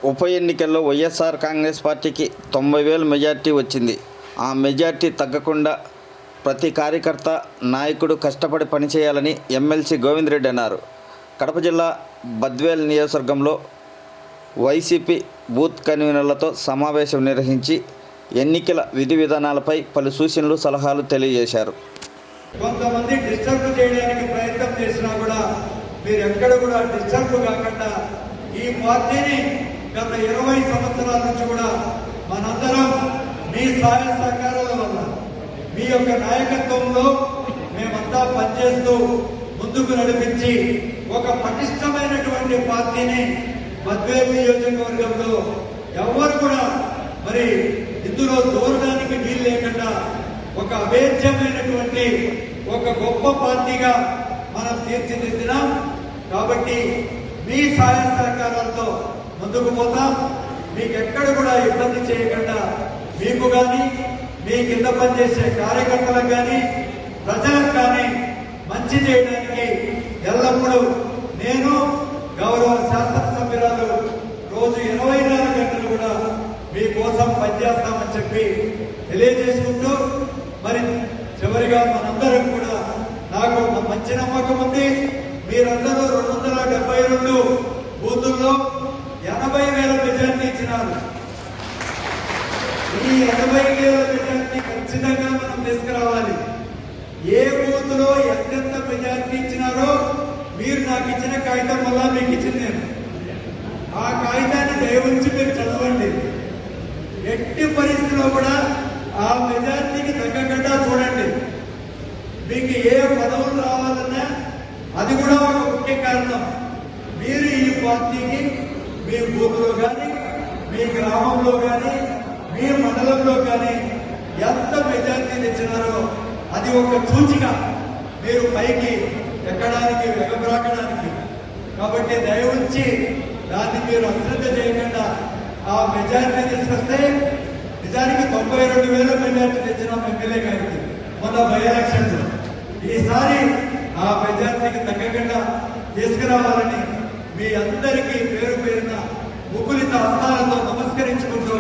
ఉప ఎన్నికల్లో వైఎస్ఆర్ కాంగ్రెస్ పార్టీకి 90,000 మెజార్టీ వచ్చింది. ఆ మెజార్టీ తగ్గకుండా ప్రతి కార్యకర్త, నాయకుడు కష్టపడి పనిచేయాలని ఎమ్మెల్సీ గోవిందరెడ్డి అన్నారు. కడప జిల్లా బద్వేల్ నియోజకవర్గంలో వైసీపీ బూత్ కన్వీనర్లతో సమావేశం నిర్వహించి ఎన్నికల విధి విధానాలపై పలు సూచనలు, సలహాలు తెలియజేశారు. కొంతమంది డిస్టర్బ్ చేయడానికి ప్రయత్నం చేసినా కూడా మీరు ఎక్కడ కూడా డిస్టర్బ్ కాకుండా ఈ పార్టీని గత 20 సంవత్సరాల నుంచి కూడా మనందరం మీ సహాయ సహకారాల వల్ల, మీ యొక్క నాయకత్వంలో మేమంతా పనిచేస్తూ ముందుకు నడిపించి ఒక పటిష్టమైనటువంటి పార్టీని బద్వేల్ నియోజకవర్గంలో ఎవరు కూడా మరి ఇందులో దూరడానికి వీలు లేకుండా ఒక అభేద్యమైనటువంటి ఒక గొప్ప పార్టీగా మనం తీర్చిదిద్దినాం. కాబట్టి మీ సహాయ సహకారాలతో ముందుకు పోతాం. మీకు ఎక్కడ కూడా ఇబ్బంది చేయకుండా మీకు కానీ, మీ కింద పనిచేసే కార్యకర్తలకు కానీ, ప్రజలకు కానీ మంచి చేయడానికి ఎల్లప్పుడూ నేను, గౌరవ శాసనసభ్యురాలు రోజు 24 గంటలు కూడా మీకోసం పనిచేస్తామని చెప్పి తెలియజేసుకుంటూ, మరి చివరిగా మనందరం కూడా నాకు మంచి నమ్మకం ఉంది. మీరందరూ 272 బూతుల్లో 80,000 మెజార్టీ ఇచ్చినారు. ఈ 80,000 మెజార్టీ ఖచ్చితంగా మనం తీసుకురావాలి. ఏ బూత్ లో ఎంతెంత మెజార్టీ ఇచ్చినారో మీరు నాకు ఇచ్చిన కాగితం వల్ల మీకు ఇచ్చింది నేను. ఆ కాగితాన్ని దయవుంచి మీరు చదవండి. ఎట్టి పరిస్థితిలో కూడా ఆ మెజార్టీకి తగ్గకుండా చూడండి. మీకు ఏ పదవులు రావాలన్నా అది కూడా ఒక ముఖ్య కారణం. మీరు ఈ పార్టీకి మీ బూత్లో కానీ, మీ గ్రామంలో కానీ, మీ మండలంలో కానీ ఎంత మెజార్టీ తెచ్చినారో అది ఒక సూచిక మీరు పైకి ఎక్కడానికి, వెగబ్రాకడానికి. కాబట్టి దయవుంచి దాన్ని మీరు అశ్రద్ధ చేయకుండా ఆ మెజారిటీ తీసుకొస్తే, నిజానికి 92,000 మెజారిటీ తెచ్చిన ఎమ్మెల్యే గారికి మొన్న బై ఎలక్షన్లో. ఈసారి ఆ మెజారిటీకి తగ్గకుండా తీసుకురావాలని మీ అందరికీ పేరు పేరున ముకులిత హస్తాలతో నమస్కరించుకుంటూ